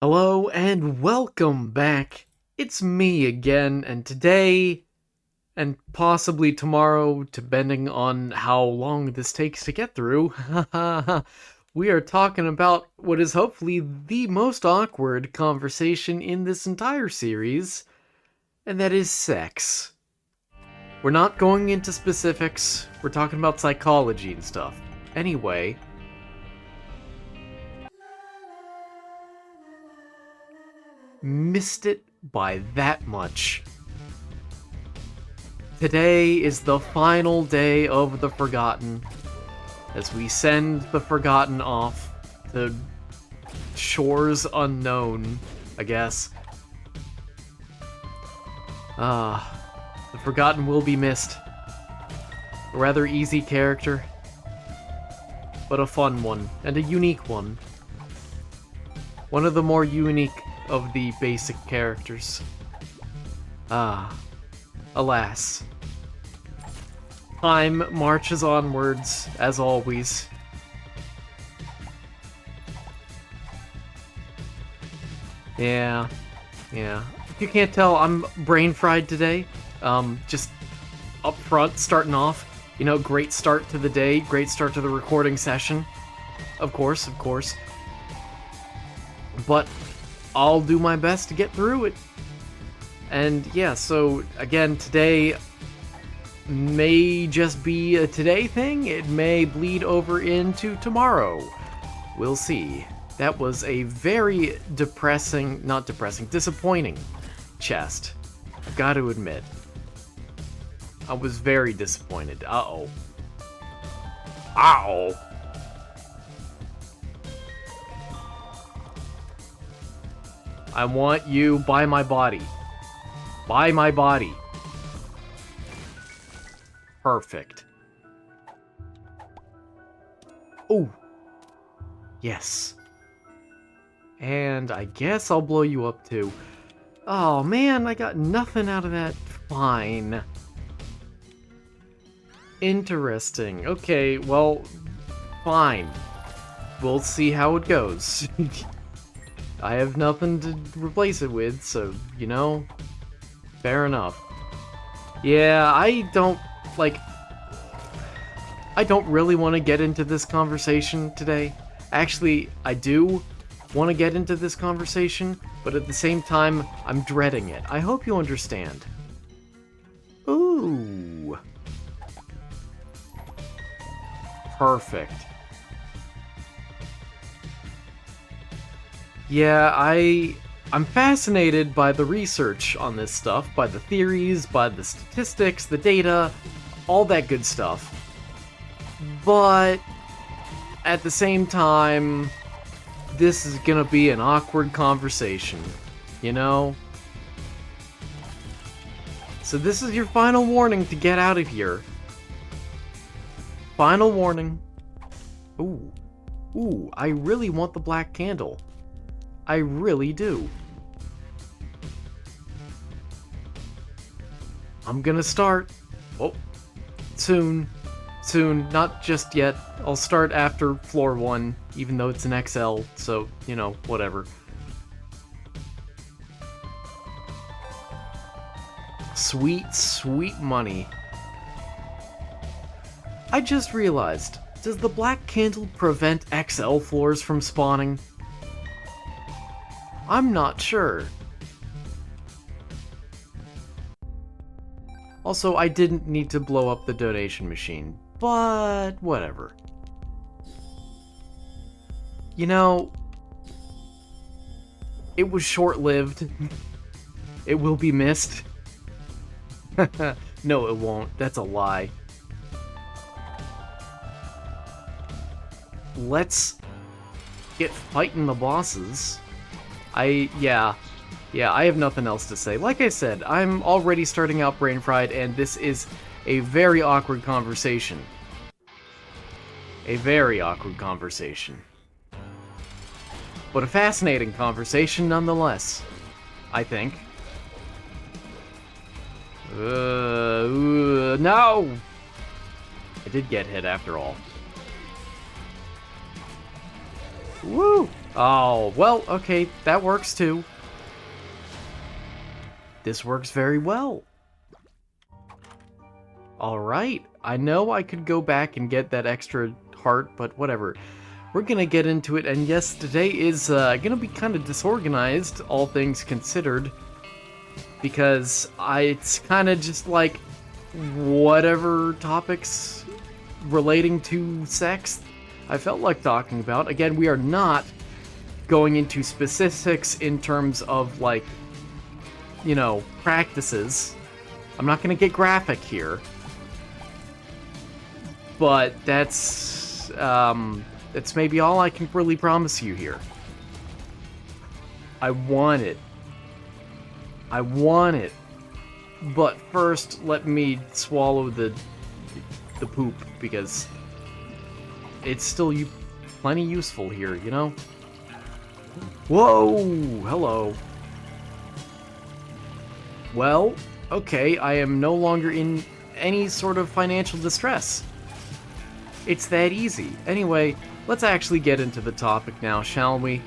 Hello and welcome back. It's me again, and today, and possibly tomorrow, depending on how long this takes to get through, we are talking about what is hopefully the most awkward conversation in this entire series, and that is sex. We're not going into specifics, we're talking about psychology and stuff. Anyway, missed it by that much. Today is the final day of the Forgotten, as we send the Forgotten off to shores unknown, I guess. The Forgotten will be missed. A rather easy character, but a fun one, and a unique one. One of the more unique of the basic characters. Alas. Time marches onwards, as always. Yeah. If you can't tell, I'm brain fried today. Just up front, starting off. Great start to the day, great start to the recording session. Of course. But I'll do my best to get through it. And yeah, so again, today may just be a today thing. It may bleed over into tomorrow. We'll see. That was a very disappointing chest. I've got to admit. I was very disappointed. Uh-oh. I want you by my body. By my body. Perfect. Oh. Yes. And I guess I'll blow you up too. Oh man, I got nothing out of that. Fine. Interesting. Okay, well, fine. We'll see how it goes. I have nothing to replace it with, so, fair enough. Yeah, I don't really want to get into this conversation today. Actually, I do want to get into this conversation, but at the same time, I'm dreading it. I hope you understand. Ooh. Perfect. Yeah, I'm fascinated by the research on this stuff, by the theories, by the statistics, the data, all that good stuff. But at the same time, this is gonna be an awkward conversation, So this is your final warning to get out of here. Final warning. Ooh, I really want the black candle. I really do. I'm gonna start. Oh, soon, not just yet. I'll start after floor 1, even though it's an XL, so, whatever. Sweet money. I just realized, does the black candle prevent XL floors from spawning? I'm not sure. Also, I didn't need to blow up the donation machine, but whatever. It was short-lived. It will be missed. No, it won't. That's a lie. Let's get fighting the bosses. I have nothing else to say. Like I said, I'm already starting out brain fried, and this is a very awkward conversation. A very awkward conversation. But a fascinating conversation nonetheless, I think. No! I did get hit after all. Woo! Oh, well, okay, that works too. This works very well. Alright, I know I could go back and get that extra heart, but whatever. We're gonna get into it, and yes, today is gonna be kind of disorganized, all things considered, because it's kind of just like whatever topics relating to sex I felt like talking about. Again, we are not going into specifics in terms of, like, you know, practices. I'm not gonna get graphic here. But that's maybe all I can really promise you here. I want it. I want it. But first, let me swallow the poop, because it's still plenty useful here, you know? Whoa! Hello. Well, okay, I am no longer in any sort of financial distress. It's that easy. Anyway, let's actually get into the topic now, shall we?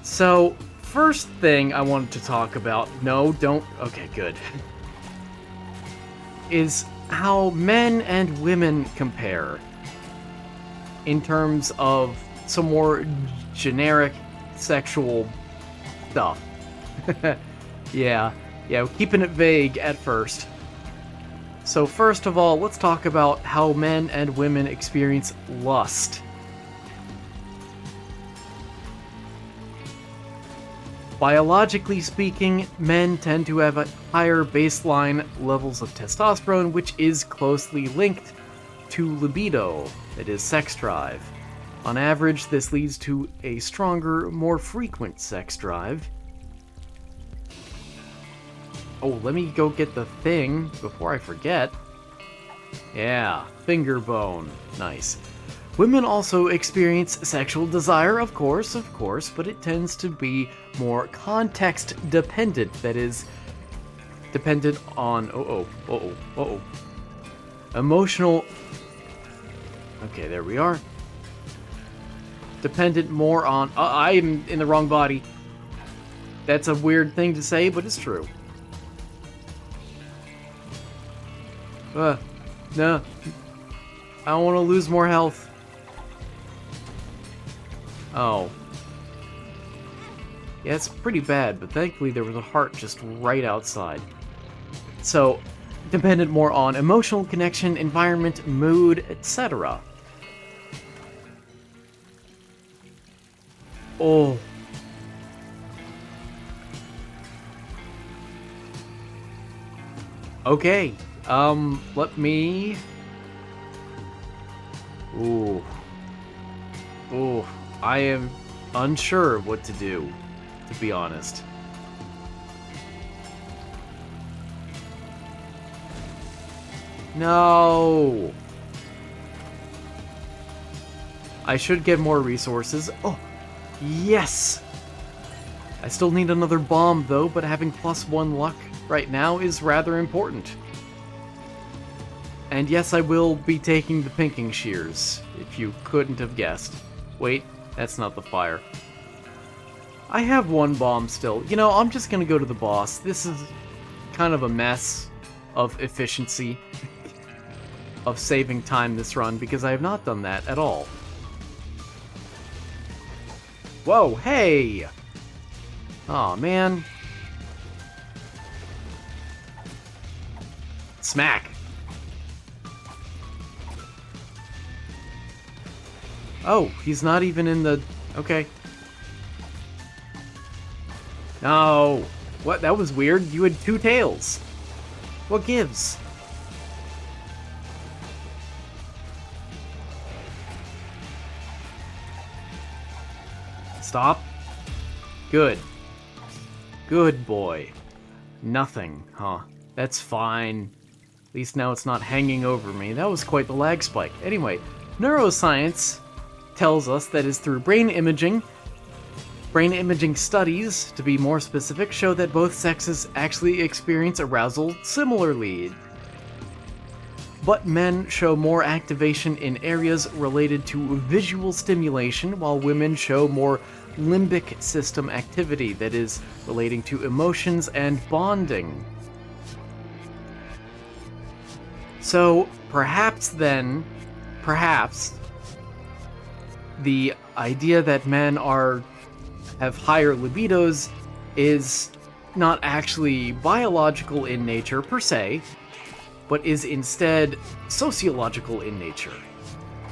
So, first thing I wanted to talk about, no, don't, okay, good, is how men and women compare in terms of some more generic sexual stuff. Yeah, keeping it vague at first. So first of all, let's talk about how men and women experience lust. Biologically speaking, men tend to have higher baseline levels of testosterone, which is closely linked to libido, that is, sex drive. On average, this leads to a stronger, more frequent sex drive. Oh, let me go get the thing before I forget. Yeah, finger bone. Nice. Women also experience sexual desire, of course, but it tends to be more context dependent. That is, dependent on emotional. Okay, there we are. Dependent more on. I am in the wrong body. That's a weird thing to say, but it's true. No. I don't want to lose more health. Oh. Yeah, it's pretty bad, but thankfully there was a heart just right outside. So, dependent more on emotional connection, environment, mood, etc. Oh. Okay. Let me... Ooh, I am unsure of what to do, to be honest. No! I should get more resources. Oh, yes! I still need another bomb, though, but having +1 luck right now is rather important. And yes, I will be taking the pinking shears, if you couldn't have guessed. Wait, that's not the fire. I have 1 bomb still. You know, I'm just gonna go to the boss. This is kind of a mess of efficiency, of saving time this run, because I have not done that at all. Whoa, hey! Aw, man. Smack! Oh, he's not even in the... Okay. No! What? That was weird. You had 2 tails. What gives? Stop. Good. Good boy. Nothing, huh? That's fine. At least now it's not hanging over me. That was quite the lag spike. Anyway, neuroscience tells us that is through brain imaging studies, to be more specific, show that both sexes actually experience arousal similarly. but men show more activation in areas related to visual stimulation, while women show more limbic system activity that is relating to emotions and bonding. So, perhaps the idea that men have higher libidos is not actually biological in nature per se, but is instead sociological in nature.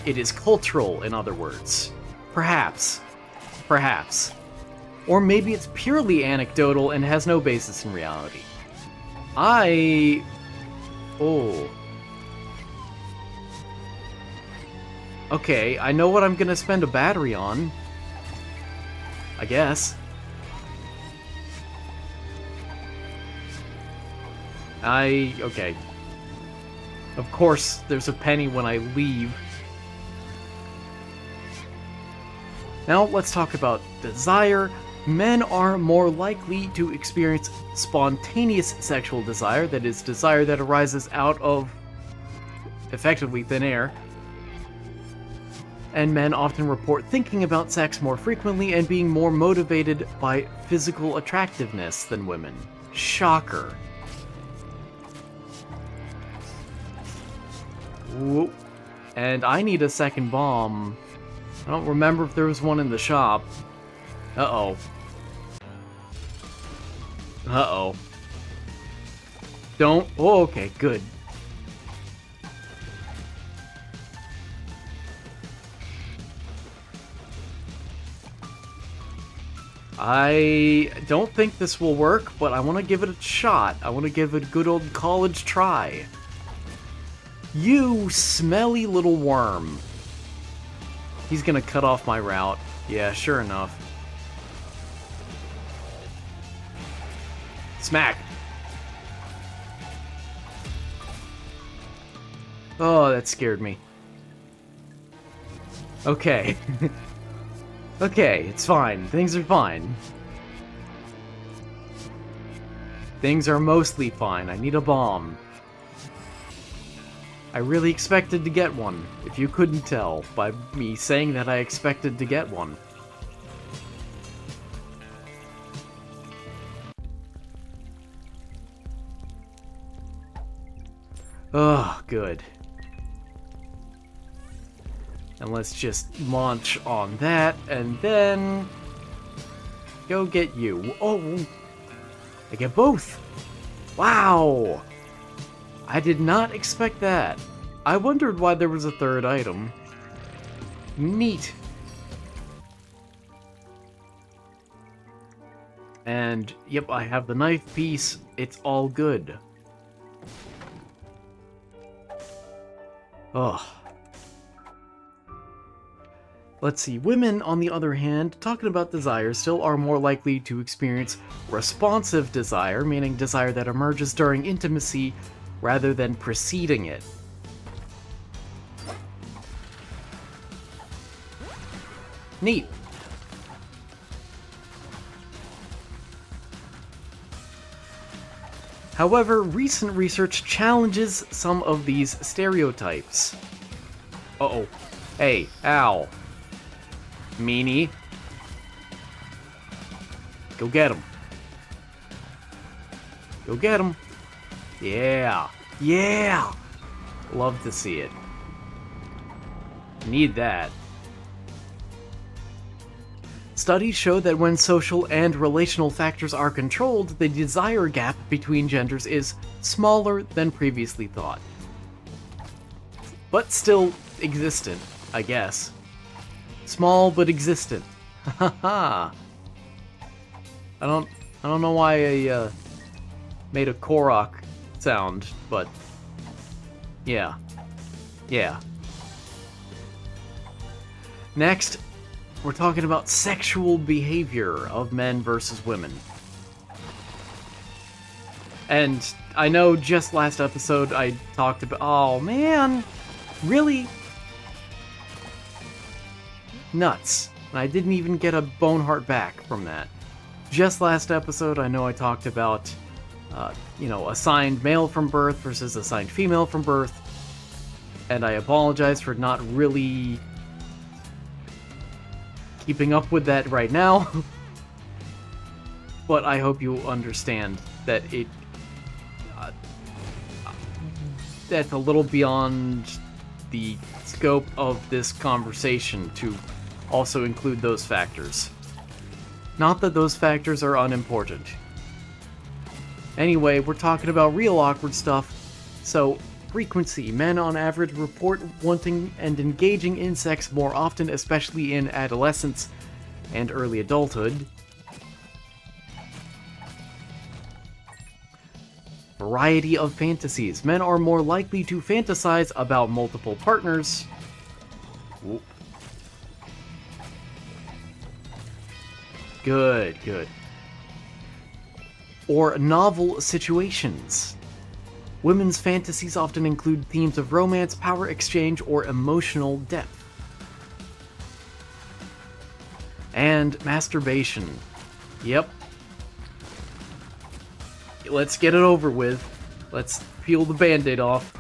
It is cultural, in other words. Perhaps. Or maybe it's purely anecdotal and has no basis in reality. Okay, I know what I'm gonna spend a battery on. I guess. Okay. Of course, there's a penny when I leave. Now let's talk about desire. Men are more likely to experience spontaneous sexual desire, that is, desire that arises out of, effectively, thin air. And men often report thinking about sex more frequently and being more motivated by physical attractiveness than women. Shocker. Whoop. And I need a second bomb. I don't remember if there was one in the shop. Uh-oh. Uh-oh. Don't... Oh, okay, good. I don't think this will work, but I want to give it a shot. I want to give it a good old college try. You smelly little worm. He's gonna cut off my route. Yeah, sure enough. Smack. Oh, that scared me. Okay. Okay, it's fine. Things are fine. Things are mostly fine. I need a bomb. I really expected to get one, if you couldn't tell by me saying that I expected to get one. Oh, good. And let's just launch on that, and then... go get you. Oh! I get both! Wow! I did not expect that. I wondered why there was a third item. Neat. And, yep, I have the knife piece. It's all good. Ugh. Let's see. Women, on the other hand, talking about desire, still are more likely to experience responsive desire, meaning desire that emerges during intimacy rather than preceding it. Neat. However, recent research challenges some of these stereotypes. Uh-oh. Hey, ow. Meanie. Go get him. Go get him. Yeah. Yeah! Love to see it. Need that. Studies show that when social and relational factors are controlled, the desire gap between genders is smaller than previously thought. But still existent, I guess. Small but existent. Haha. I don't know why I made a Korok sound, but yeah. Yeah. Next, we're talking about sexual behavior of men versus women. And I know just last episode I talked about... Oh, man! Really? Nuts. And I didn't even get a bone heart back from that. Just last episode, I know I talked about, assigned male from birth versus assigned female from birth. And I apologize for not really keeping up with that right now. But I hope you understand that that's a little beyond the scope of this conversation to also include those factors. Not that those factors are unimportant. Anyway, we're talking about real awkward stuff. So, frequency. Men on average report wanting and engaging in sex more often, especially in adolescence and early adulthood. Variety of fantasies. Men are more likely to fantasize about multiple partners. Whoop. Good, good. Or novel situations. Women's fantasies often include themes of romance, power exchange, or emotional depth. And masturbation. Yep. Let's get it over with. Let's peel the band-aid off.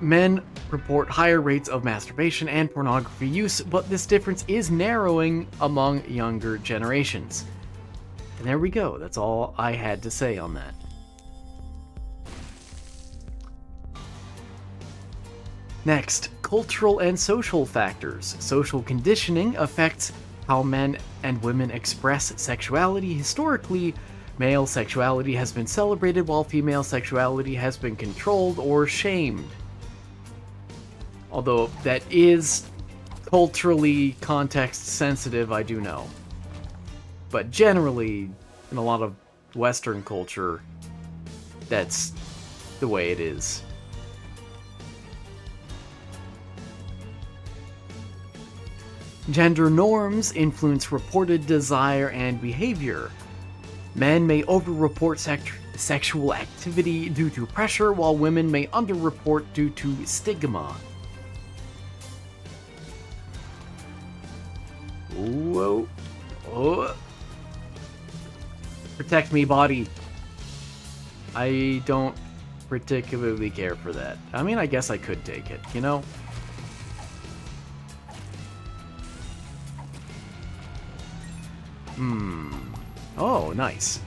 Men report higher rates of masturbation and pornography use, but this difference is narrowing among younger generations. And there we go. That's all I had to say on that. Next, cultural and social factors. Social conditioning affects how men and women express sexuality. Historically, male sexuality has been celebrated while female sexuality has been controlled or shamed. Although that is culturally context sensitive, I do know. But generally, in a lot of Western culture, that's the way it is. Gender norms influence reported desire and behavior. Men may overreport sexual activity due to pressure, while women may underreport due to stigma. Whoa. Oh. Protect me, body. I don't particularly care for that. I mean, I guess I could take it, you know? Oh, nice.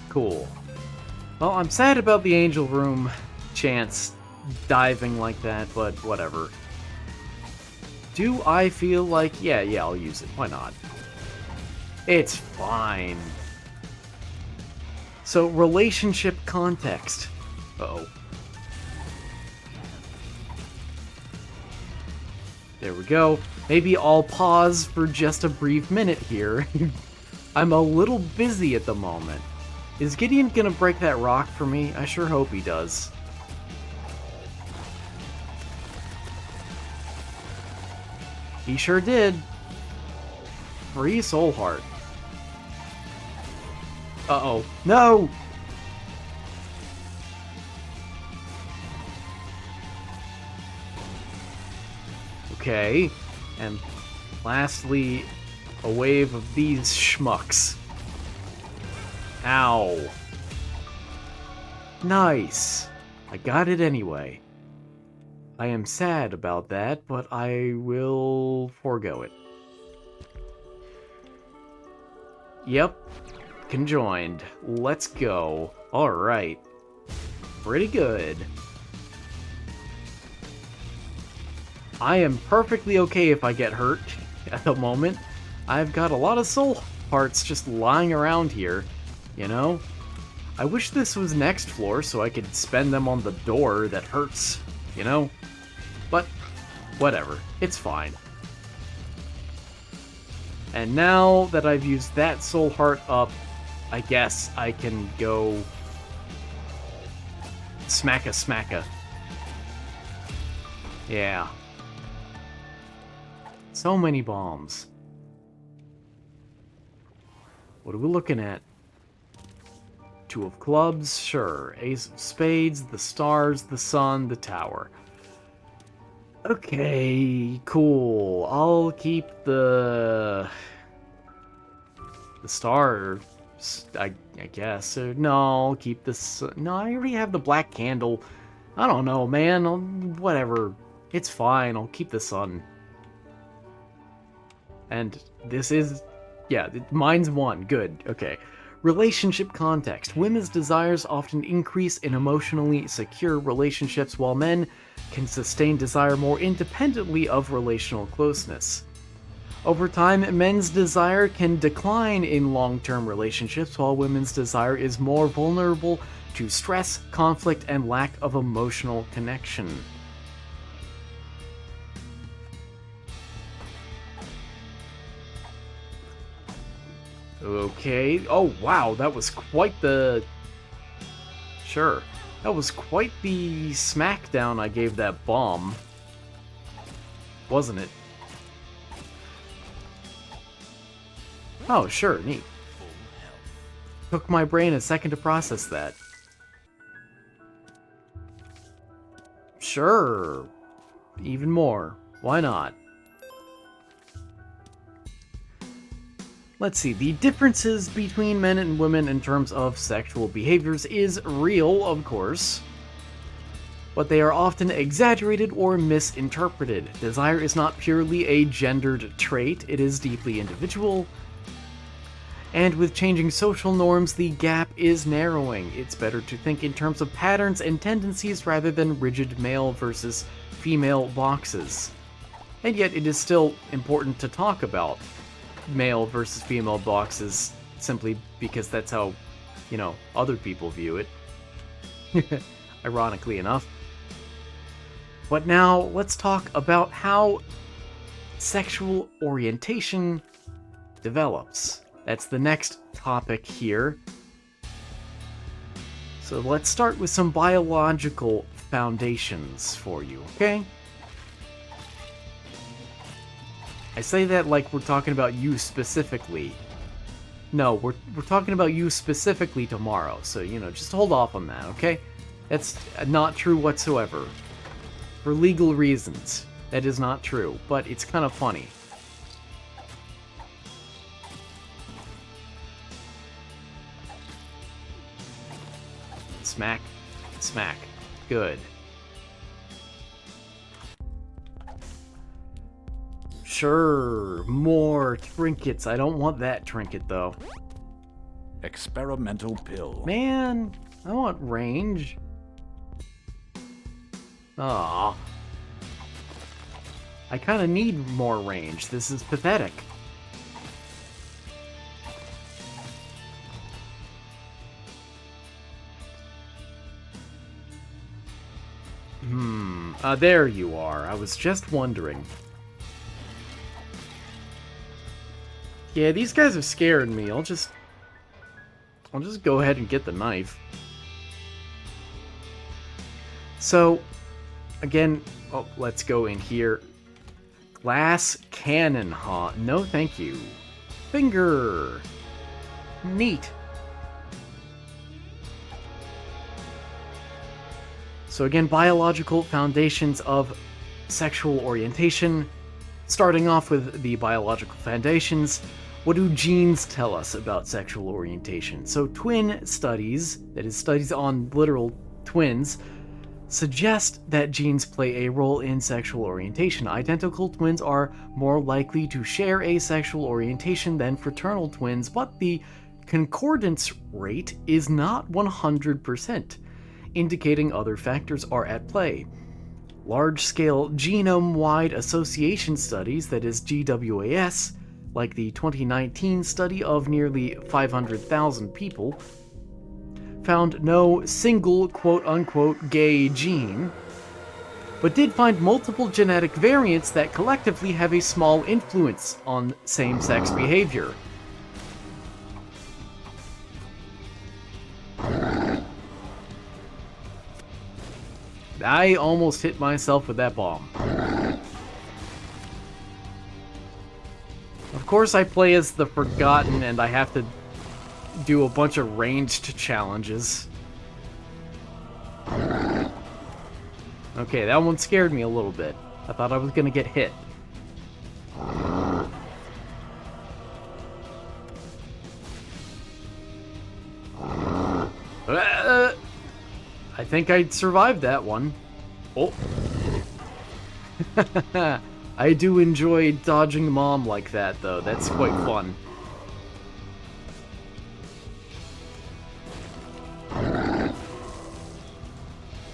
Cool. Well, I'm sad about the Angel Room chance diving like that, but whatever. Do I feel like... Yeah, I'll use it. Why not? It's fine. So, relationship context. Uh-oh. There we go. Maybe I'll pause for just a brief minute here. I'm a little busy at the moment. Is Gideon gonna break that rock for me? I sure hope he does. He sure did. Free Soul Heart. Uh-oh. No! Okay. And lastly, a wave of these schmucks. Ow. Nice. I got it anyway. I am sad about that, but I will forego it. Yep. Conjoined. Let's go. Alright. Pretty good. I am perfectly okay if I get hurt at the moment. I've got a lot of soul hearts just lying around here, you know? I wish this was next floor so I could spend them on the door that hurts, you know? But, whatever. It's fine. And now that I've used that soul heart up, I guess I can go... Smacka. Yeah. So many bombs. What are we looking at? Two of clubs, sure. Ace of spades, the stars, the sun, the tower. Okay, cool. I'll keep the star I guess. No, I'll keep this. No, I already have the black candle. I don't know, man. Whatever. It's fine. I'll keep the sun. And this is... Yeah, mine's 1. Good. Okay. Relationship context. Women's desires often increase in emotionally secure relationships, while men can sustain desire more independently of relational closeness. Over time, men's desire can decline in long-term relationships, while women's desire is more vulnerable to stress, conflict, and lack of emotional connection. Okay. Oh, wow, that was quite the... Sure. That was quite the smackdown I gave that bomb. Wasn't it? Oh, sure, neat. Took my brain a second to process that. Sure. Even more. Why not? Let's see, the differences between men and women in terms of sexual behaviors is real, of course, but they are often exaggerated or misinterpreted. Desire is not purely a gendered trait, it is deeply individual, and with changing social norms, the gap is narrowing. It's better to think in terms of patterns and tendencies rather than rigid male versus female boxes. And yet it is still important to talk about male versus female boxes simply because that's how, you know, other people view it. Ironically enough. But now let's talk about how sexual orientation develops. That's the next topic here. So let's start with some biological foundations for you, okay? I say that like we're talking about you specifically. No, we're talking about you specifically tomorrow, so, you know, just hold off on that, okay? That's not true whatsoever. For legal reasons, that is not true, but it's kind of funny. Smack. Smack. Good. Sure, more trinkets. I don't want that trinket, though. Experimental pill. Man, I want range. Aw. I kind of need more range. This is pathetic. There you are. I was just wondering. Yeah, these guys have scared me. I'll just go ahead and get the knife. So, again, oh, let's go in here. Glass cannon, huh? No, thank you. Finger. Neat. So again, biological foundations of sexual orientation. Starting off with the biological foundations, what do genes tell us about sexual orientation? So twin studies, that is studies on literal twins, suggest that genes play a role in sexual orientation. Identical twins are more likely to share a sexual orientation than fraternal twins, but the concordance rate is not 100%, indicating other factors are at play. Large-scale genome-wide association studies, that is GWAS, like the 2019 study of nearly 500,000 people, found no single quote-unquote gay gene, but did find multiple genetic variants that collectively have a small influence on same-sex behavior. I almost hit myself with that bomb. Of course I play as the Forgotten and I have to do a bunch of ranged challenges. Okay, that one scared me a little bit. I thought I was gonna get hit. I think I survived that one. Oh. I do enjoy dodging Mom like that, though. That's quite fun.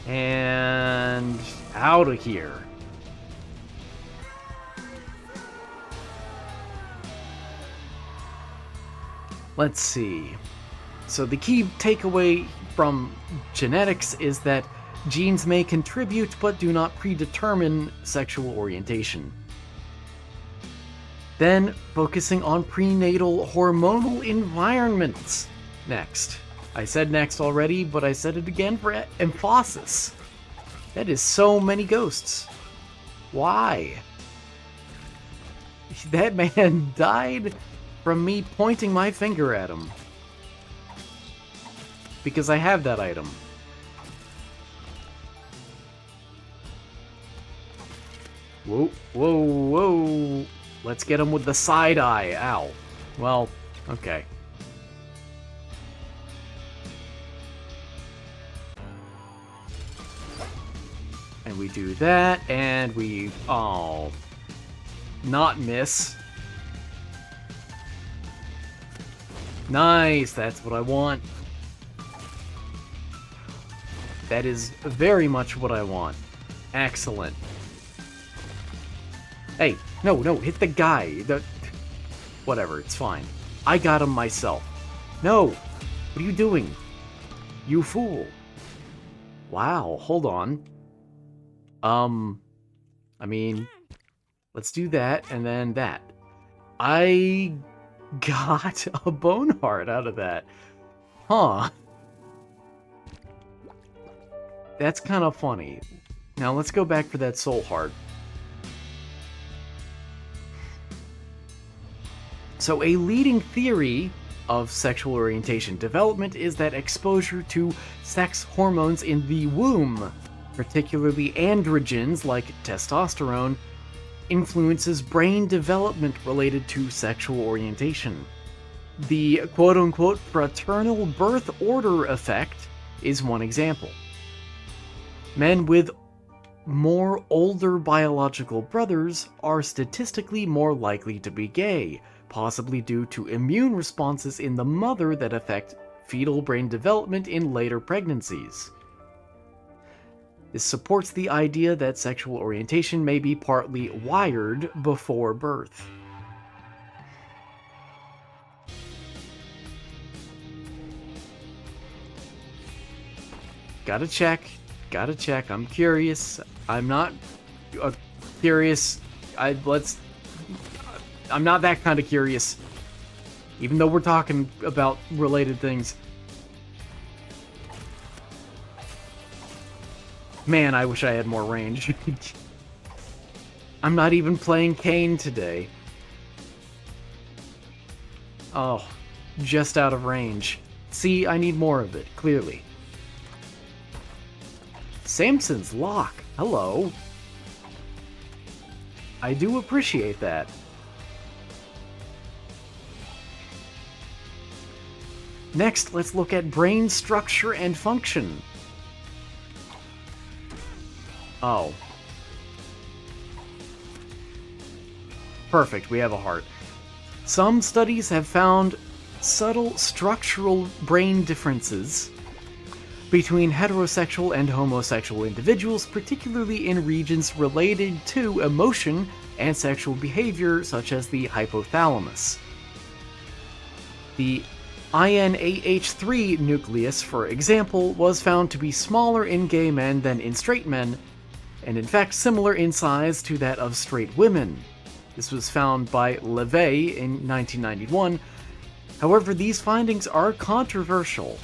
And out of here. Let's see. So the key takeaway from genetics is that genes may contribute but do not predetermine sexual orientation. Then, focusing on prenatal hormonal environments. Next. I said next already, but I said it again for emphasis. That is so many ghosts. Why? That man died from me pointing my finger at him. Because I have that item. Whoa, whoa, whoa. Let's get him with the side eye. Ow. Well, okay. And we do that, and we... Oh. Not miss. Nice, that's what I want. That is very much what I want. Excellent. Hey, no, hit the guy. Whatever, it's fine. I got him myself. No! What are you doing? You fool. Wow, hold on. I mean, let's do that, and then that. I got a bone heart out of that. Huh. That's kind of funny. Now let's go back for that soul heart. So a leading theory of sexual orientation development is that exposure to sex hormones in the womb, particularly androgens like testosterone, influences brain development related to sexual orientation. The quote-unquote fraternal birth order effect is one example. Men with more older biological brothers are statistically more likely to be gay, possibly due to immune responses in the mother that affect fetal brain development in later pregnancies. This supports the idea that sexual orientation may be partly wired before birth. Gotta check. I'm curious. I'm not curious. I'm not that kind of curious. Even though we're talking about related things. Man, I wish I had more range. I'm not even playing Kane today. Oh, just out of range. See, I need more of it, clearly. Samson's lock. Hello. I do appreciate that. Next, let's look at brain structure and function. Oh. Perfect, we have a heart. Some studies have found subtle structural brain differences between heterosexual and homosexual individuals, particularly in regions related to emotion and sexual behavior, such as the hypothalamus. The INAH3 nucleus, for example, was found to be smaller in gay men than in straight men, and in fact similar in size to that of straight women. This was found by LeVay in 1991. However, these findings are controversial.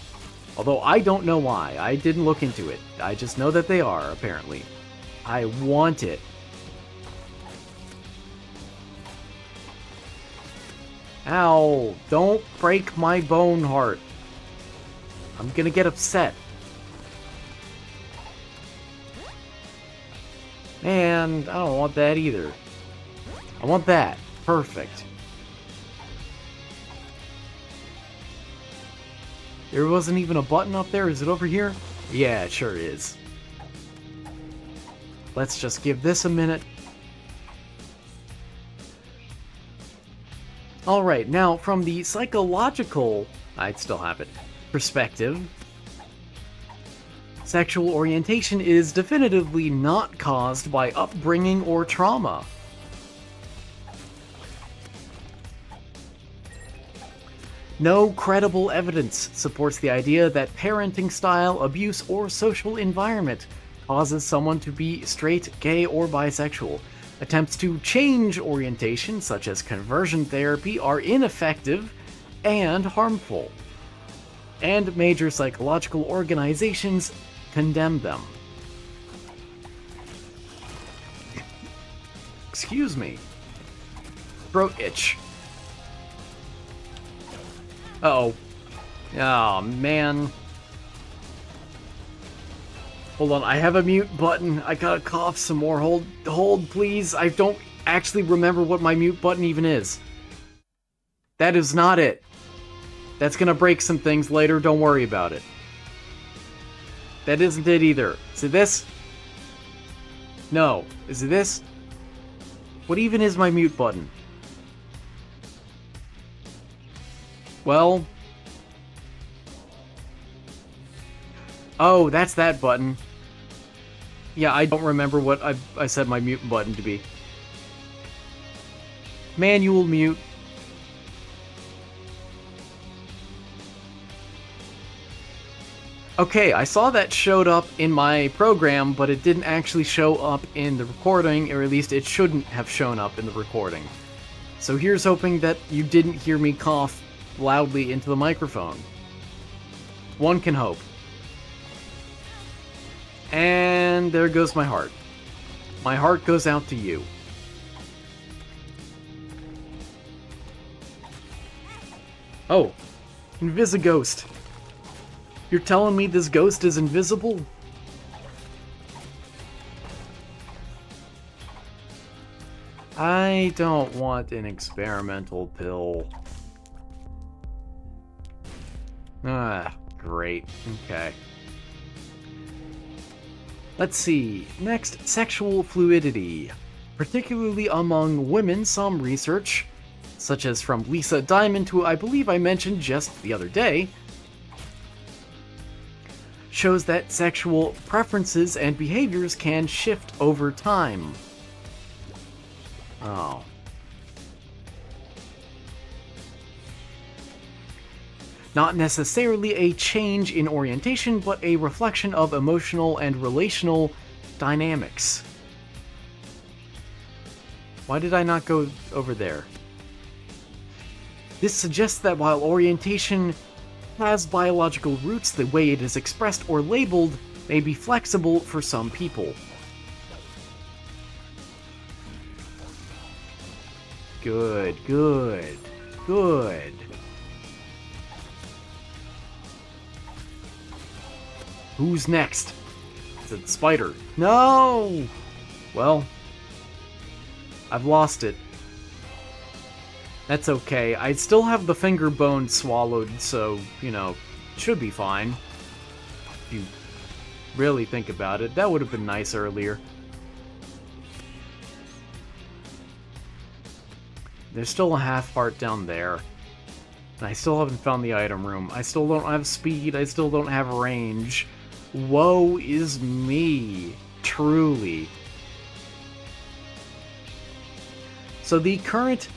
Although I don't know why. I didn't look into it. I just know that they are, apparently. I want it. Ow! Don't break my bone heart. I'm gonna get upset. Man, I don't want that either. I want that. Perfect. There wasn't even a button up there. Is it over here? Yeah, it sure is. Let's just give this a minute. Alright, now from the psychological, I'd still have it, perspective, sexual orientation is definitively not caused by upbringing or trauma. No credible evidence supports the idea that parenting style, abuse, or social environment causes someone to be straight, gay, or bisexual. Attempts to change orientation, such as conversion therapy, are ineffective and harmful. And major psychological organizations condemn them. Excuse me. Throat itch. Uh-oh. Oh, man. Hold on, I have a mute button. I gotta cough some more. Hold, please. I don't actually remember what my mute button even is. That is not it. That's gonna break some things later, don't worry about it. That isn't it either. Is it this? No. Is it this? What even is my mute button? Well... Oh, that's that button. Yeah, I don't remember what I set my mute button to be. Manual mute. Okay, I saw that showed up in my program, but it didn't actually show up in the recording, or at least it shouldn't have shown up in the recording. So here's hoping that you didn't hear me cough loudly into the microphone. One can hope. And there goes my heart. My heart goes out to you. Oh, Invisighost. You're telling me this ghost is invisible? I don't want an experimental pill. Ah, great. Okay. Let's see. Next, sexual fluidity. Particularly among women, some research, such as from Lisa Diamond, who I believe I mentioned just the other day, shows that sexual preferences and behaviors can shift over time. Oh. Not necessarily a change in orientation, but a reflection of emotional and relational dynamics. Why did I not go over there? This suggests that while orientation has biological roots, the way it is expressed or labeled may be flexible for some people. Good, good, good. Who's next? Is it the spider? No! Well, I've lost it. That's okay. I still have the finger bone swallowed, so, you know, should be fine. If you really think about it. That would have been nice earlier. There's still a half heart down there. And I still haven't found the item room. I still don't have speed. I still don't have range. Woe is me. Truly. So the current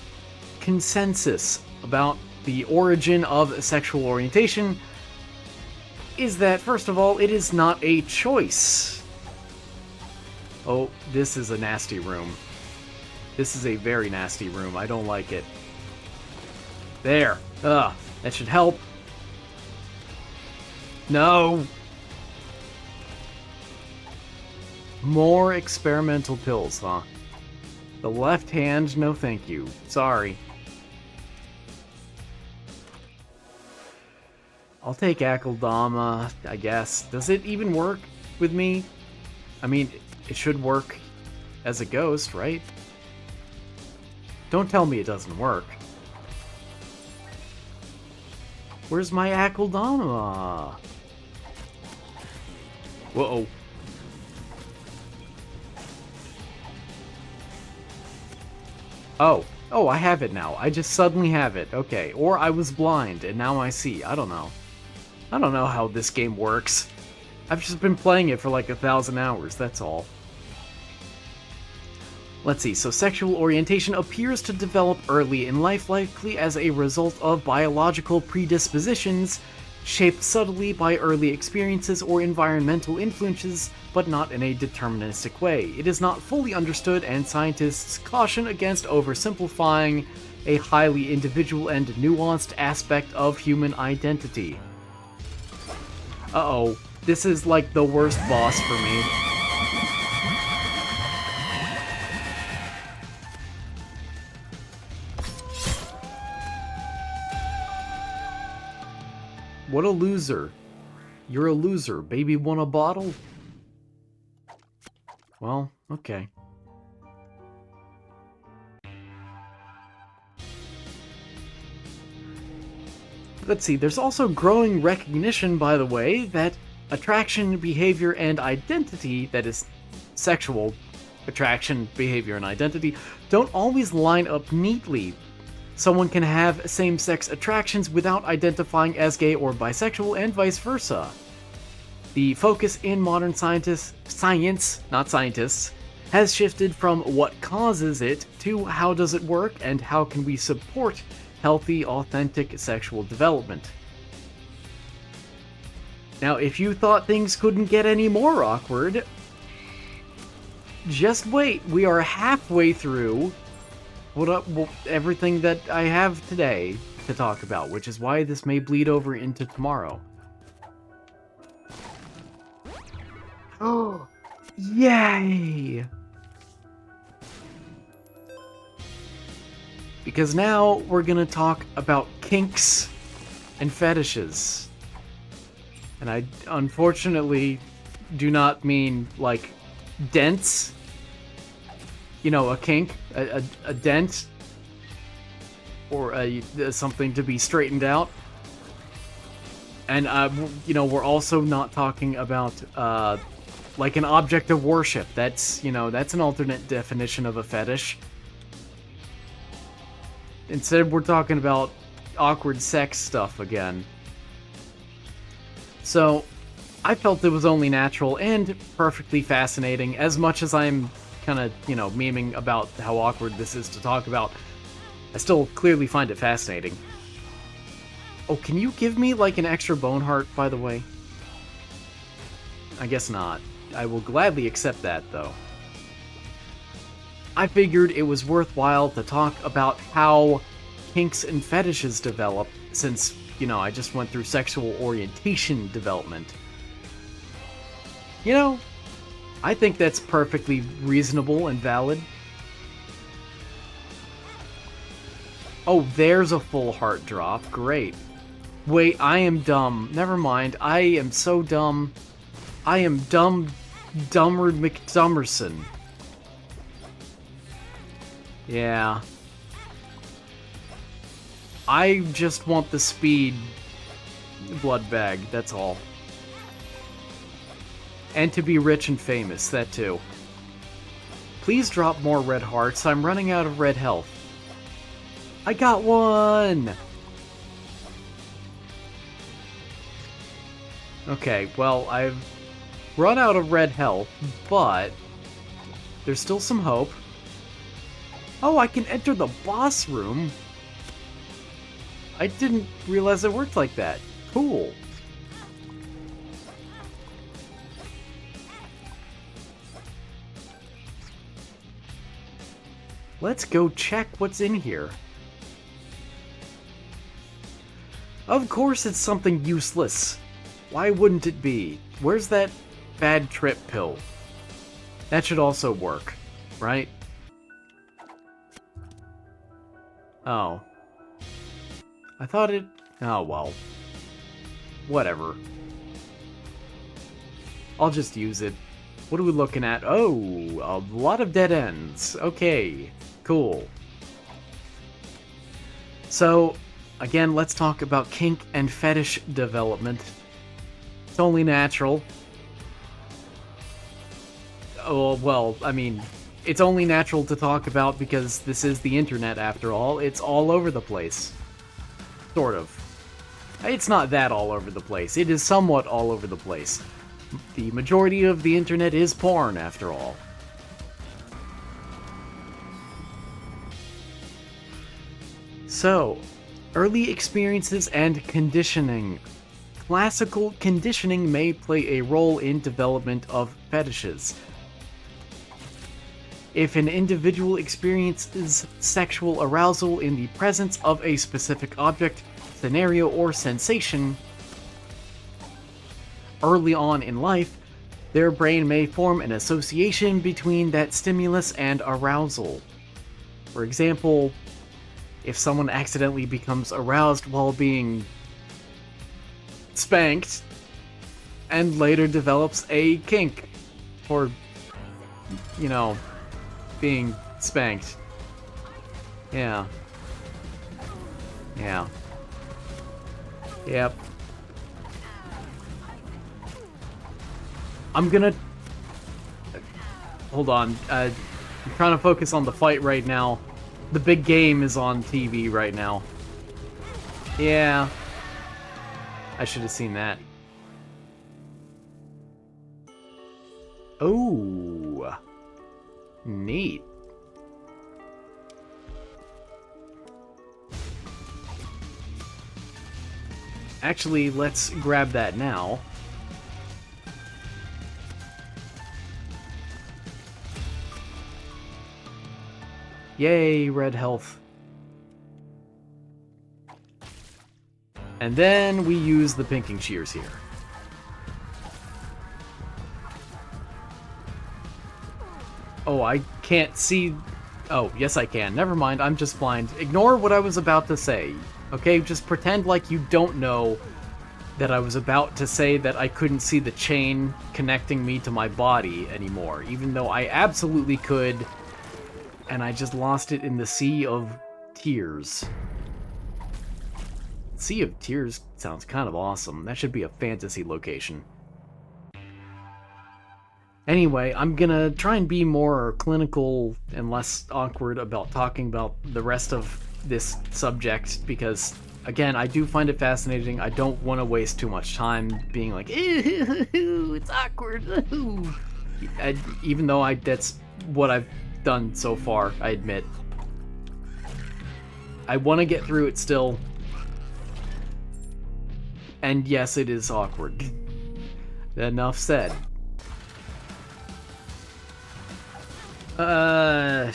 consensus about the origin of sexual orientation is that, first of all, it is not a choice. Oh, this is a nasty room. This is a very nasty room. I don't like it. There. Ugh. That should help. No. More experimental pills, huh? The left hand, no thank you. Sorry. I'll take Akeldama, I guess. Does it even work with me? I mean, it should work as a ghost, right? Don't tell me it doesn't work. Where's my Akeldama? Whoa. Oh. Oh, I have it now. I just suddenly have it. Okay. Or I was blind, and now I see. I don't know. I don't know how this game works. I've just been playing it for like 1,000 hours, that's all. Let's see, so sexual orientation appears to develop early in life, likely as a result of biological predispositions, shaped subtly by early experiences or environmental influences, but not in a deterministic way. It is not fully understood, and scientists caution against oversimplifying a highly individual and nuanced aspect of human identity. Uh-oh, this is like the worst boss for me. What a loser. You're a loser. Baby want a bottle? Well, okay. Let's see, there's also growing recognition, by the way, that attraction, behavior, and identity, that is, sexual attraction, behavior, and identity, don't always line up neatly. Someone can have same-sex attractions without identifying as gay or bisexual, and vice versa. The focus in modern science, not scientists, has shifted from what causes it to how does it work and how can we support healthy, authentic sexual development. Now, if you thought things couldn't get any more awkward, just wait. We are halfway through everything that I have today to talk about, which is why this may bleed over into tomorrow. Oh, yay! Because now we're gonna talk about kinks and fetishes. And I unfortunately do not mean like dents. You know, a kink, a dent, or something to be straightened out. And, you know, we're also not talking about, like an object of worship. That's, you know, that's an alternate definition of a fetish. Instead, we're talking about awkward sex stuff again. So, I felt it was only natural and perfectly fascinating, as much as I'm kind of, you know, memeing about how awkward this is to talk about. I still clearly find it fascinating. Oh, can you give me, like, an extra bone heart, by the way? I guess not. I will gladly accept that, though. I figured it was worthwhile to talk about how kinks and fetishes develop, since, you know, I just went through sexual orientation development. You know, I think that's perfectly reasonable and valid. Oh, there's a full heart drop. Great. Wait, I am dumb. Never mind. I am so dumb. I am dumber McDummerson. Yeah. I just want the speed blood bag, that's all. And to be rich and famous, that too. Please drop more red hearts, I'm running out of red health. I got one! Okay, well, I've run out of red health, but there's still some hope. Oh, I can enter the boss room! I didn't realize it worked like that. Cool. Let's go check what's in here. Of course it's something useless. Why wouldn't it be? Where's that bad trip pill? That should also work, right? Oh. I thought it... Oh, well. Whatever. I'll just use it. What are we looking at? Oh, a lot of dead ends. Okay. Cool. So, again, let's talk about kink and fetish development. It's only natural. Oh, well, I mean, it's only natural to talk about because this is the internet after all. It's all over the place. Sort of. It's not that all over the place. It is somewhat all over the place. The majority of the internet is porn after all. So, early experiences and conditioning. Classical conditioning may play a role in development of fetishes. If an individual experiences sexual arousal in the presence of a specific object, scenario, or sensation early on in life, their brain may form an association between that stimulus and arousal. For example, if someone accidentally becomes aroused while being spanked and later develops a kink for, being spanked. Yeah. Yep. I'm gonna... Hold on. I'm trying to focus on the fight right now. The big game is on TV right now. Yeah. I should have seen that. Oh. Neat. Actually, let's grab that now. Yay, red health. And then we use the pinking shears here. Oh, I can't see... Oh, yes I can. Never mind, I'm just blind. Ignore what I was about to say. Okay, just pretend like you don't know that I was about to say that I couldn't see the chain connecting me to my body anymore, even though I absolutely could, and I just lost it in the Sea of Tears. Sea of Tears sounds kind of awesome. That should be a fantasy location. Anyway, I'm gonna try and be more clinical and less awkward about talking about the rest of this subject because, again, I do find it fascinating. I don't want to waste too much time being like, it's awkward. Even though that's what I've done so far, I admit. I want to get through it still. And yes, it is awkward. Enough said.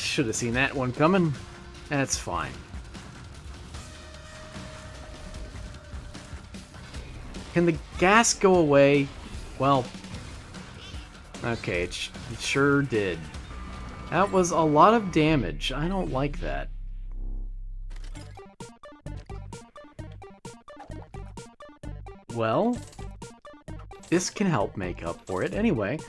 Should have seen that one coming. That's fine. Can the gas go away? Well, okay, it sure did. That was a lot of damage. I don't like that. Well, this can help make up for it. Anyway,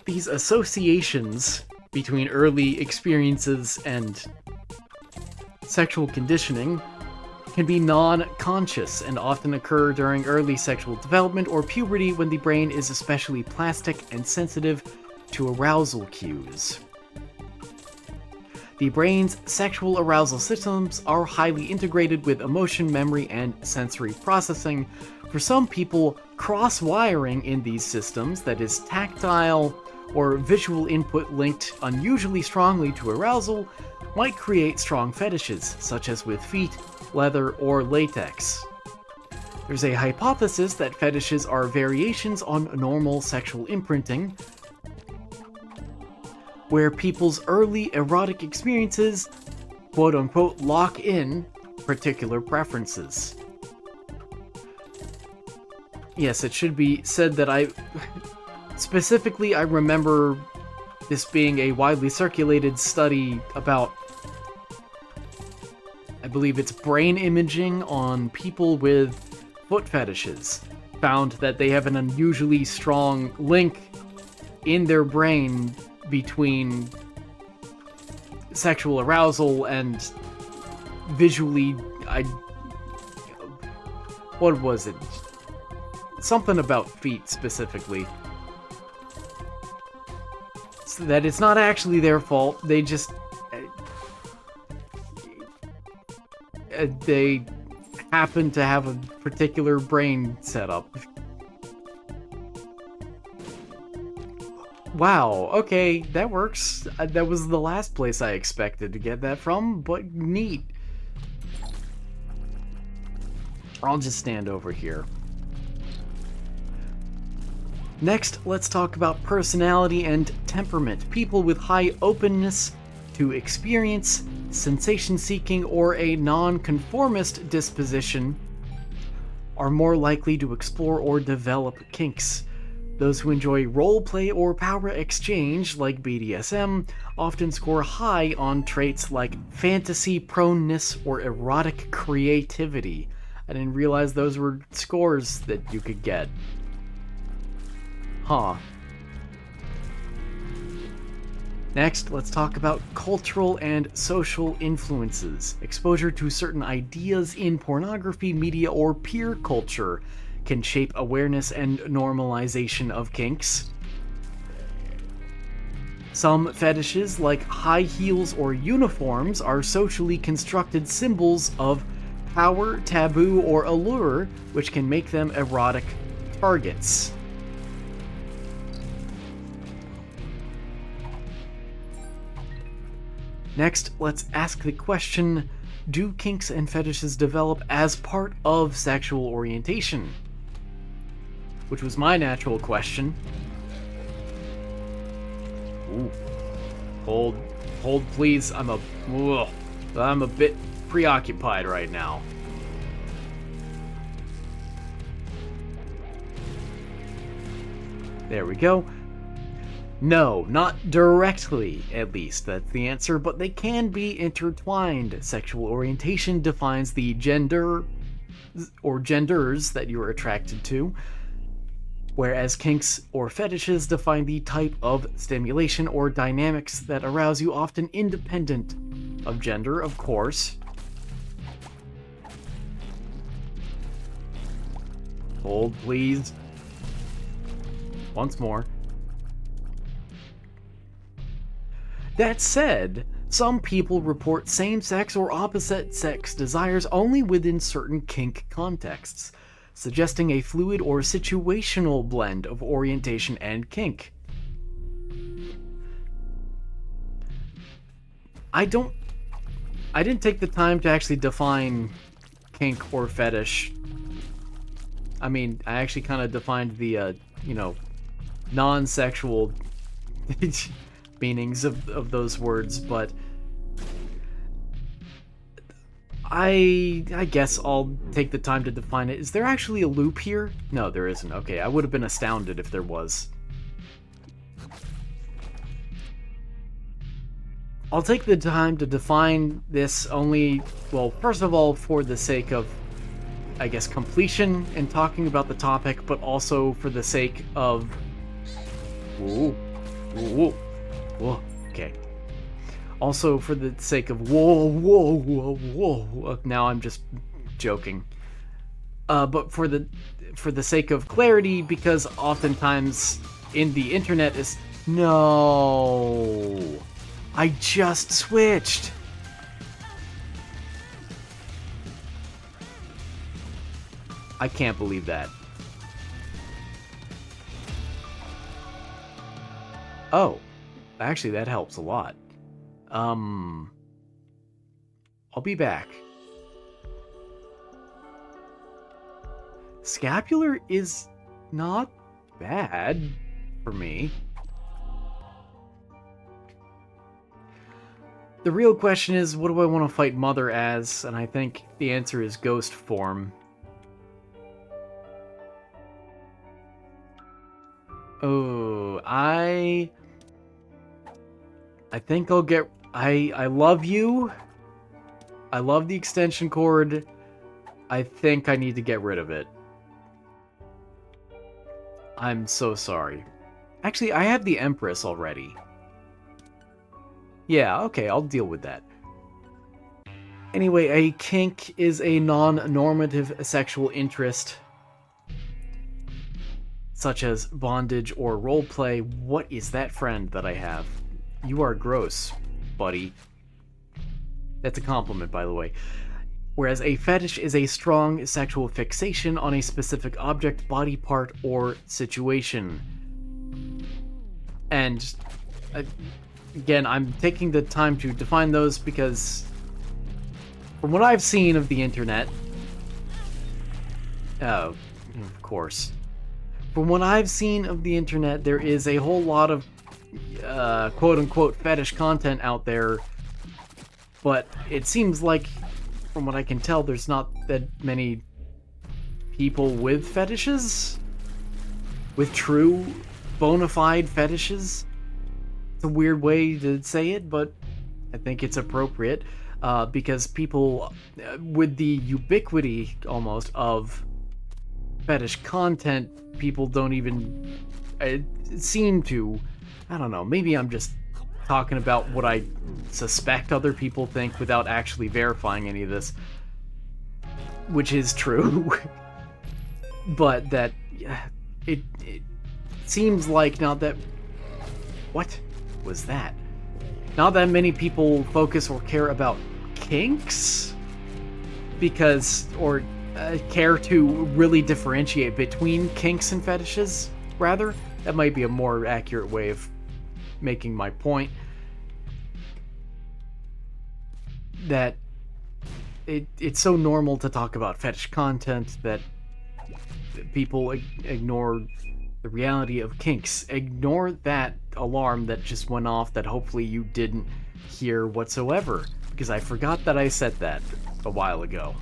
these associations between early experiences and sexual conditioning can be non-conscious and often occur during early sexual development or puberty when the brain is especially plastic and sensitive to arousal cues. The brain's sexual arousal systems are highly integrated with emotion, memory, and sensory processing. For some people, cross-wiring in these systems, that is tactile or visual input linked unusually strongly to arousal, might create strong fetishes, such as with feet, leather, or latex. There's a hypothesis that fetishes are variations on normal sexual imprinting, where people's early erotic experiences, quote-unquote, lock in particular preferences. Yes, it should be said that specifically, I remember this being a widely circulated study about, I believe it's brain imaging on people with foot fetishes. Found that they have an unusually strong link in their brain between sexual arousal and visually, what was it? Something about feet specifically. that it's not actually their fault. They just they happen to have a particular brain setup. Wow, okay, that works. That was the last place I expected to get that from, but neat. I'll just stand over here. Next, let's talk about personality and temperament. People with high openness to experience, sensation-seeking, or a non-conformist disposition are more likely to explore or develop kinks. Those who enjoy roleplay or power exchange, like BDSM, often score high on traits like fantasy proneness or erotic creativity. I didn't realize those were scores that you could get. Huh. Next, let's talk about cultural and social influences. Exposure to certain ideas in pornography, media, or peer culture can shape awareness and normalization of kinks. Some fetishes, like high heels or uniforms, are socially constructed symbols of power, taboo, or allure, which can make them erotic targets. Next, let's ask the question, do kinks and fetishes develop as part of sexual orientation? Which was my natural question. Ooh. Hold please, I'm a bit preoccupied right now. There we go. No, not directly, at least, that's the answer, but they can be intertwined. Sexual orientation defines the gender or genders that you're attracted to, whereas kinks or fetishes define the type of stimulation or dynamics that arouse you, often independent of gender, of course. Hold, please. Once more. That said, some people report same-sex or opposite-sex desires only within certain kink contexts, suggesting a fluid or situational blend of orientation and kink. I didn't take the time to actually define kink or fetish. I mean, I actually kind of defined the, non-sexual meanings of those words, but I guess I'll take the time to define it. Is there actually a loop here? No, there isn't. Okay, I would have been astounded if there was. I'll take the time to define this only, well, first of all, for the sake of, I guess, completion and talking about the topic, but also for the sake of... Ooh. Ooh. Whoa, okay. Also for the sake of whoa. Now I'm just joking. But for the sake of clarity, because oftentimes in the internet is no. I just switched. I can't believe that. Oh. Actually, that helps a lot. I'll be back. Scapular is not bad for me. The real question is, what do I want to fight Mother as? And I think the answer is ghost form. Oh, I think I'll get... I love you. I love the extension cord. I think I need to get rid of it. I'm so sorry. Actually, I have the Empress already. Yeah, okay, I'll deal with that. Anyway, a kink is a non-normative sexual interest. such as bondage or roleplay. What is that friend that I have? You are gross, buddy. That's a compliment, by the way. Whereas a fetish is a strong sexual fixation on a specific object, body part, or situation. And again, I'm taking the time to define those because from what I've seen of the internet, oh, of course. From what I've seen of the internet, there is a whole lot of quote-unquote fetish content out there, but it seems like, from what I can tell, there's not that many people with fetishes? With true, bona fide fetishes? It's a weird way to say it, but I think it's appropriate, because people, with the ubiquity, almost, of fetish content, people don't even seem to, I don't know, maybe I'm just talking about what I suspect other people think without actually verifying any of this, which is true. But that it seems like now that, what was that? Not that many people focus or care about kinks, because, or care to really differentiate between kinks and fetishes, rather. That might be a more accurate way of making my point. That it's so normal to talk about fetish content that people ignore the reality of kinks. Ignore that alarm that just went off that hopefully you didn't hear whatsoever, because I forgot that I said that a while ago.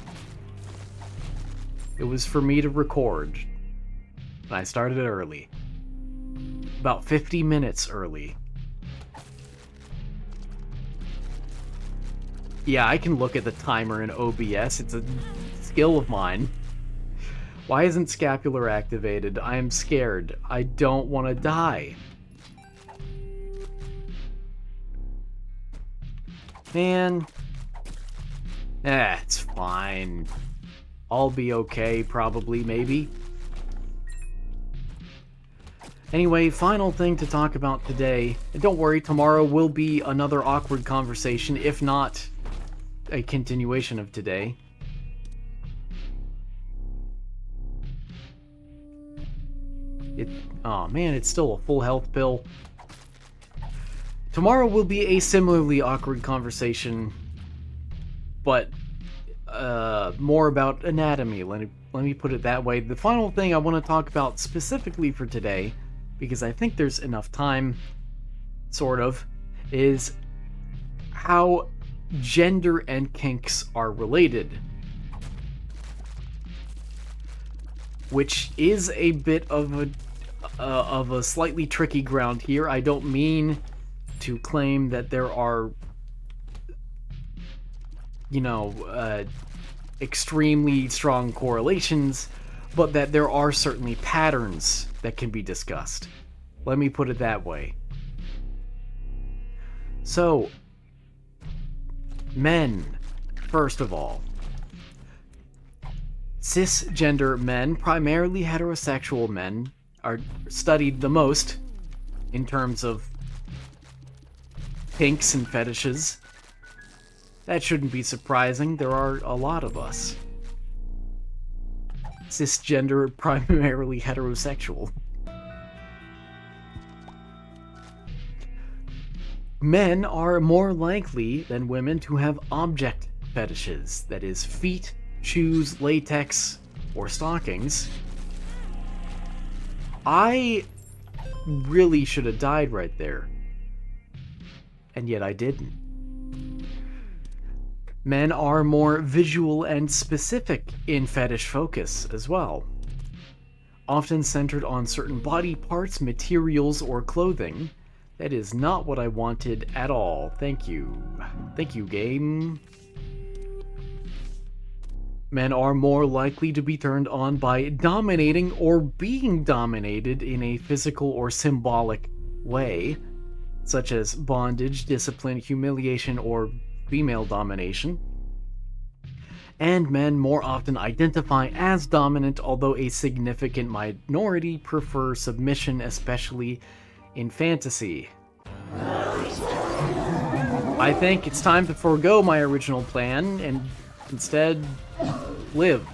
It was for me to record, and I started early. About 50 minutes early. Yeah, I can look at the timer in OBS. It's a skill of mine. Why isn't scapular activated? I am scared. I don't want to die. Man. It's fine. I'll be okay, probably, maybe. Anyway, final thing to talk about today. And don't worry, tomorrow will be another awkward conversation, if not a continuation of today. Oh man, it's still a full health pill. Tomorrow will be a similarly awkward conversation, but more about anatomy. Let me put it that way. The final thing I want to talk about specifically for today, because I think there's enough time, sort of, is how gender and kinks are related. Which is a bit of a slightly tricky ground here. I don't mean to claim that there are, extremely strong correlations, but that there are certainly patterns that can be discussed. Let me put it that way. So, men, first of all. Cisgender men, primarily heterosexual men, are studied the most in terms of kinks and fetishes. That shouldn't be surprising. There are a lot of us. Cisgender, primarily heterosexual. Men are more likely than women to have object fetishes, that is, feet, shoes, latex, or stockings. I really should have died right there. And yet I didn't. Men are more visual and specific in fetish focus as well. Often centered on certain body parts, materials, or clothing. That is not what I wanted at all. Thank you. Thank you, game. Men are more likely to be turned on by dominating or being dominated in a physical or symbolic way, such as bondage, discipline, humiliation, or female domination. and men more often identify as dominant, although a significant minority prefer submission, especially in fantasy. I think it's time to forego my original plan and instead live.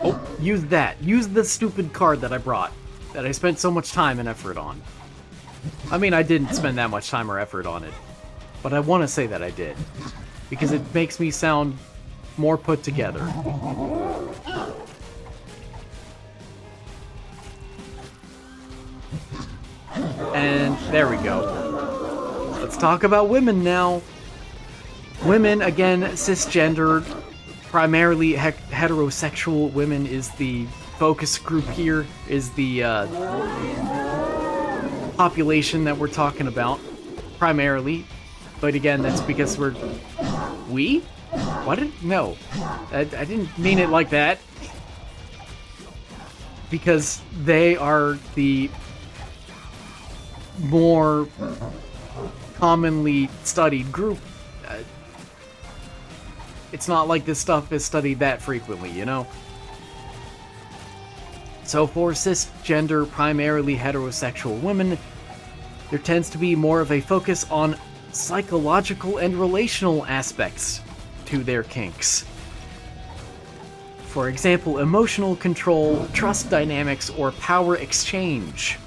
Oh, use that. Use the stupid card that I brought, that I spent so much time and effort on. I mean, I didn't spend that much time or effort on it, but I want to say that I did, because it makes me sound more put together. And there we go. Let's talk about women now. Women, again, cisgendered, primarily heterosexual women is the focus group here, is the population that we're talking about, primarily. But again, that's because we? What? No. I didn't mean it like that. Because they are the more commonly studied group. It's not like this stuff is studied that frequently, you know? So for cisgender, primarily heterosexual women, there tends to be more of a focus on psychological and relational aspects to their kinks. For example, emotional control, trust dynamics, or power exchange.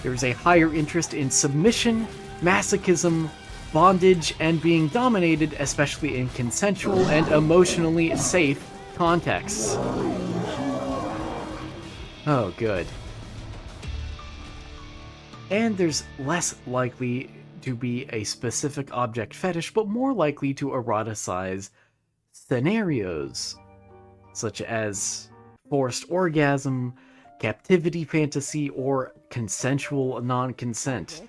There's a higher interest in submission, masochism, bondage, and being dominated, especially in consensual and emotionally safe contexts. Oh, good. And there's less likely to be a specific object fetish, but more likely to eroticize scenarios, such as forced orgasm, captivity fantasy, or consensual non-consent.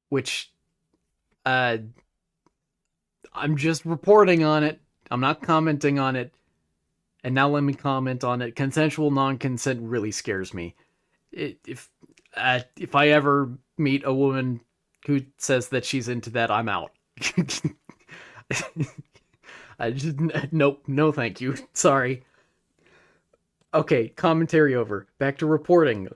Which, I'm just reporting on it. I'm not commenting on it. And now let me comment on it. Consensual non-consent really scares me. If I ever meet a woman who says that she's into that, I'm out. I just nope, no thank you. Sorry. Okay, commentary over. Back to reporting.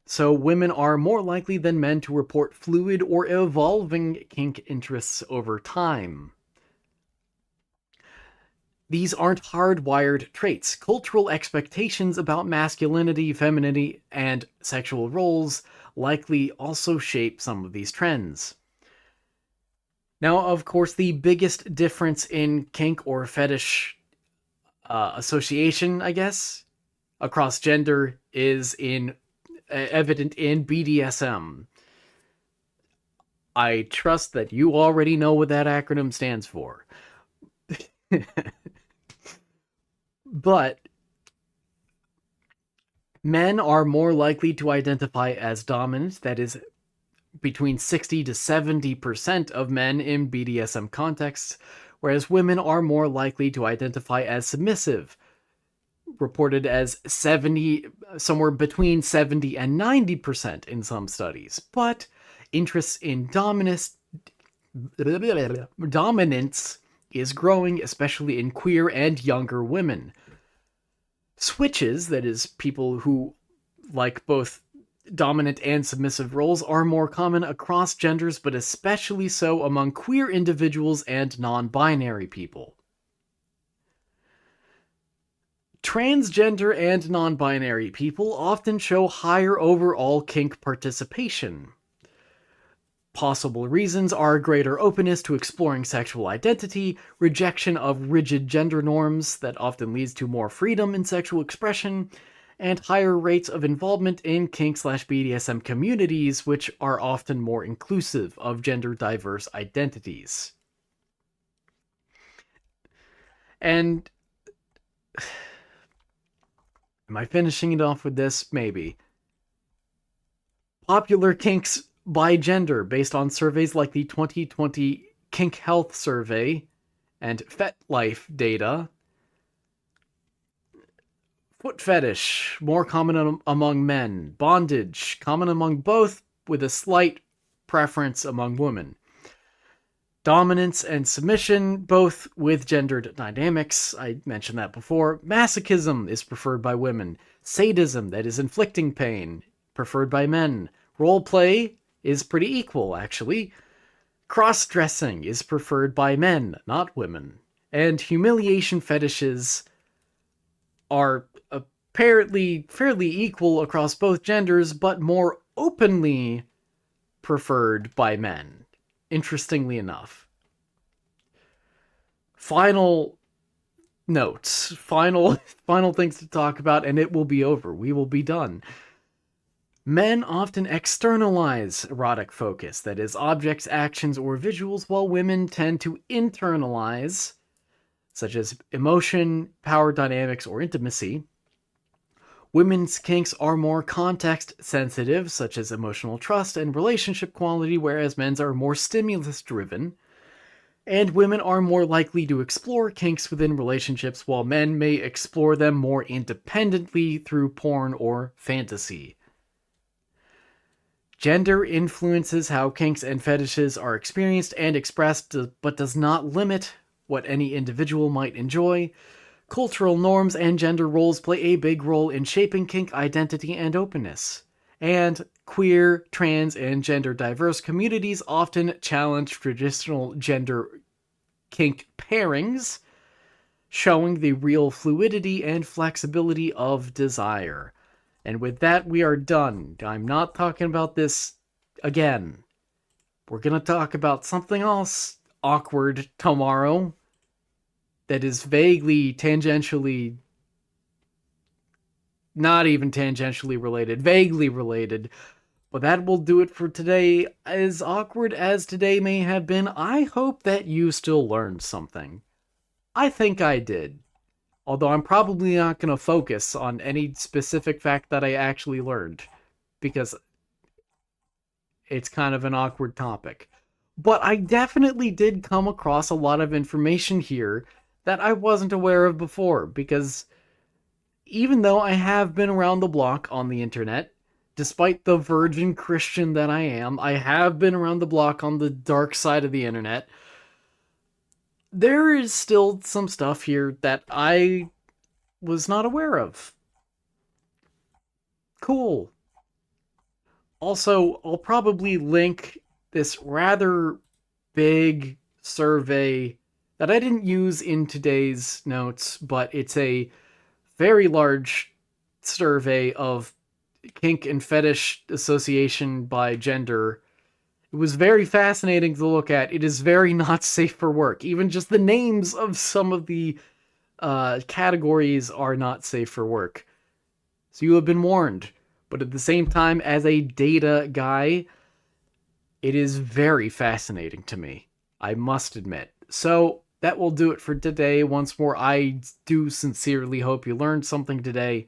So women are more likely than men to report fluid or evolving kink interests over time. These aren't hardwired traits. Cultural expectations about masculinity, femininity, and sexual roles likely also shape some of these trends. Now, of course, the biggest difference in kink or fetish association, I guess, across gender is evident in BDSM. I trust that you already know what that acronym stands for. But men are more likely to identify as dominant, that is, between 60 to 70% of men in BDSM contexts, whereas women are more likely to identify as submissive, reported as 70, somewhere between 70 and 90% in some studies. But interest in dominance is growing, especially in queer and younger women. Switches, that is, people who like both dominant and submissive roles, are more common across genders, but especially so among queer individuals and non-binary people. Transgender and non-binary people often show higher overall kink participation. Possible reasons are greater openness to exploring sexual identity, rejection of rigid gender norms that often leads to more freedom in sexual expression, and higher rates of involvement in kink/BDSM communities, which are often more inclusive of gender-diverse identities. And am I finishing it off with this? Maybe. Popular kinks by gender based on surveys like the 2020 Kink Health Survey and FetLife data. Foot fetish, more common among men. Bondage, common among both, with a slight preference among women. Dominance and submission, both with gendered dynamics. I mentioned that before. Masochism is preferred by women. Sadism, that is inflicting pain, preferred by men. Roleplay is pretty equal, actually. Cross-dressing is preferred by men, not women. And humiliation fetishes are apparently fairly equal across both genders, but more openly preferred by men, interestingly enough. Final notes, final things to talk about, and it will be over. We will be done. Men often externalize erotic focus, that is, objects, actions, or visuals, while women tend to internalize, such as emotion, power dynamics, or intimacy. Women's kinks are more context-sensitive, such as emotional trust and relationship quality, whereas men's are more stimulus-driven. And women are more likely to explore kinks within relationships, while men may explore them more independently through porn or fantasy. Gender influences how kinks and fetishes are experienced and expressed, but does not limit what any individual might enjoy. Cultural norms and gender roles play a big role in shaping kink identity and openness. And queer, trans, and gender diverse communities often challenge traditional gender kink pairings, showing the real fluidity and flexibility of desire. And with that, we are done. I'm not talking about this again. We're going to talk about something else awkward tomorrow that is vaguely tangentially, not even tangentially related, vaguely related. But that will do it for today. As awkward as today may have been, I hope that you still learned something. I think I did. Although I'm probably not going to focus on any specific fact that I actually learned, because it's kind of an awkward topic. But I definitely did come across a lot of information here that I wasn't aware of before, because even though I have been around the block on the internet, despite the virgin Christian that I am, I have been around the block on the dark side of the internet. There is still some stuff here that I was not aware of. Cool. Also, I'll probably link this rather big survey that I didn't use in today's notes, but it's a very large survey of kink and fetish association by gender. It was very fascinating to look at. It is very not safe for work. Even just the names of some of the categories are not safe for work. So you have been warned. But at the same time, as a data guy, it is very fascinating to me, I must admit. So that will do it for today. Once more, I do sincerely hope you learned something today.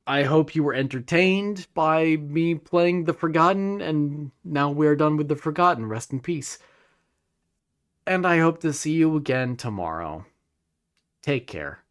I hope you were entertained by me playing The Forgotten, and now we're done with The Forgotten. Rest in peace. And I hope to see you again tomorrow. Take care.